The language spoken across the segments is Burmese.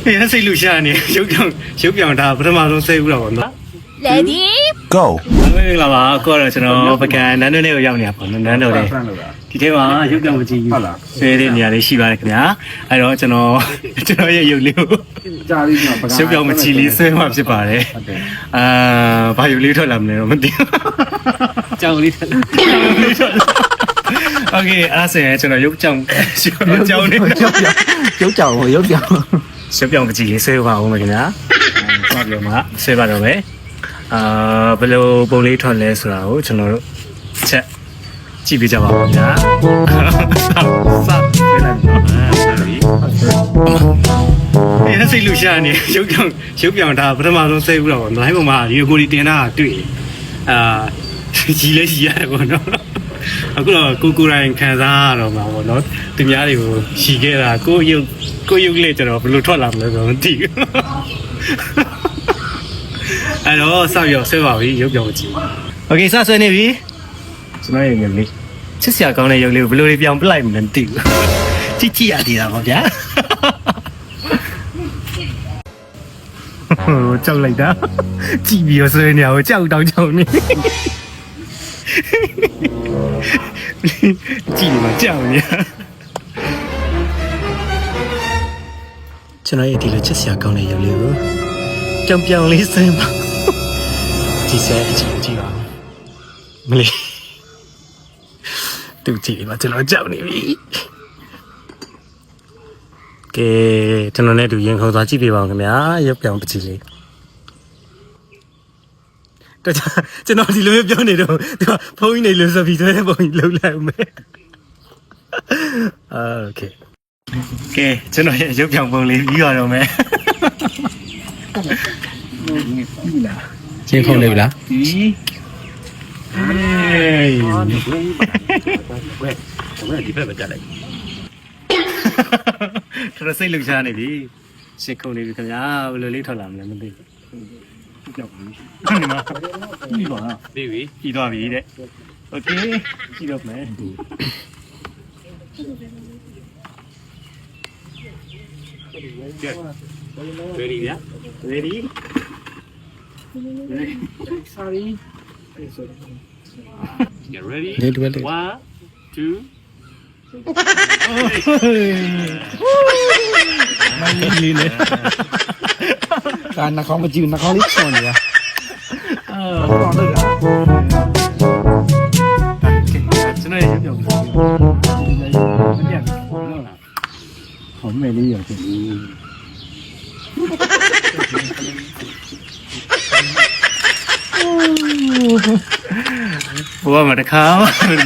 အဲ့စိတ်လူရှာနေရုပ်ပြောင်ဒါပထမဆုံးစိတ်ဦးတော့ဗောနော် Ready Go မင်္ဂလာပါကိုတော့ကျွန်တော်ပကံနန်းတော်လေးကိုရောက်နေတာပေါ့နော်နန်းတော်လေးဒီထဲမှာရုပ်ပြောင်ကြည့်ဆွဲတဲ့နေရာလေးရှိပါတယ်ခင်ဗျာအဲ့တော့ကျွန်တော်ရဲ့ရုပ်လေးကိုကြားလေးမှာရုပ်ပြောင်ကြည့်လေးဆွဲမှာဖြစ်ပါတယ်ဘာရုပ်လေးထွက်လာမလဲတော့မသိဘူးကြောင်လေးထွက်โอเคအဲ့ဆိုရင်ကျွန်တော်ရုပ်ကြောင်နေရုပ်ကြောင်ရုပ်ပြောင်ကြည့်လေးဆွဲပါဦးမယ်ခင်ဗျာဟုတ်ပြီမှာဆွဲပါတော့မယ်ဘယ်လိုပုံလေးထွက်လဲဆိုတာကိုကျွန်တော်တို့ချက်ကြည့်ပြကြပါဦးဗျာစဆွဲလိုက်တော့အဲ့စိတ်လူရှာနေရုပ်ပြောင်ဒါပထမဆုံးစိတ်ဦးတော့လိုင်းပေါ်မှာဒီကိုဒီတင်တာတွေ့ကြီးလဲကြီးရတယ်ပေါ့နော်အခုတော့ကိုရိုင်းခံစားရတော့မှာပေါ့နော်သူများတွေကိုရှီခဲ့တာကိုရုပ်လေးကျွန်တော်ဘယ်လိုထွက်လာမလဲဆိုတော့မသိဘူးအဲ့တော့ဆောက်ရဆွဲပါပြီရုပ်ပြောင်ကြည့်โอเคစဆွဲနေပြီကျွန်တော်ရဲ့ရုပ်လေးချစ်စရာကောင်းတဲ့ရုပ်လေးကိုဘယ်လိုတွေပြောင်းပလိုက်မလဲမသိဘူးကြည့်ရသေးတာပေါ့ဗျာဟိုကြောက်လိုက်တာကြည့်ပြီးဆွဲနေအောင်ကြောက်တောင်းကြောက်နေကြည့်မှာကြောက်နေကျွန်တော်ရဲ့ဒီလိုချစ်စရာကောင်းတဲ့ရုပ်လေးကိုပြောင်လေးဆွဲပါဒီစဲအကြည့်ပါမလေးသူကြည့်ပါကျွန်တော်ကြောက်နေပြီကဲကျွန်တော်နဲ့တူရင်ခုံသွားကြည့်ပြပါဦးခင်ဗျာရုပ်ပြောင်ပကြီးလေးတော့ကျွန်တော်ဒီလိုမျိုးပြောနေတော့ဒီဖုန်းကြီးနေလို့ဆိုပြီးဆိုတဲ့ပုံကြီးလှုပ်လိုက်ဦးမယ်โอเคကဲကျွန်တော်ရဲ့ရုပ်ပြောင်ပုံလေးပြီးတော့မယ်ချင်းဖုန်းလေးဗလားဒီဟေးဒီဘက်မှာတက်လိုက်တော်စိတ်လှုပ်ရှားနေပြီရှင်းခုံနေပြီခင်ဗျာဘယ်လိုလေးထွက်လာမလဲမသိဘူးကြောက်ဘူးဒီမှာပြီးပါပြီပြီးသွားပြီတဲ့โอเคကြည့်တော့မယ် Ready ဗျာ Ready Sorry Get ready 1 2မင်းလေးနဲ့การนักเขามาจืนนักเขาลิชอนเนี่ยဟုတ်တယ်ကျွန်တော်ရုပ်ပြောင်မပြတ်ဘူးဟုတ်လားဟောမဲလေးရောက်တယ်ဘဝမှာတခါ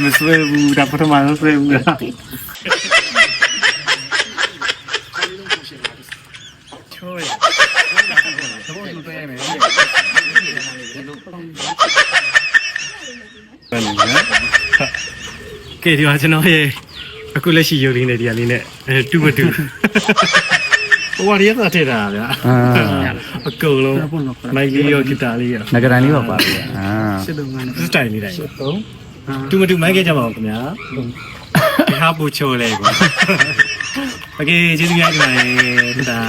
မဆွဲဘူးဒါပထမဆုံးဆွဲဘူးလားချိုးရတော့သူပဲမယ်ကဲဒီမှာကျွန်တော်ရဲ့အခုလက်ရှိရုပ်လေးနဲ့ဒီဟာလေးနဲ့တူမတူဟိုဝါရီရတာထည့်တာဗျာအကုန်လုံးမိုက်လေးရောဂီတာလေးရောငကရန်လေးပါပါဗျာစစ်လုံးကစတိုင်လေးတိုင်းတူမတူမိုက်ခဲ့ကြပါဦးခင်ဗျာဒီဟာပူချိုလဲကွာโอเคကျေးဇူးများတင်ပါတယ်ဒါ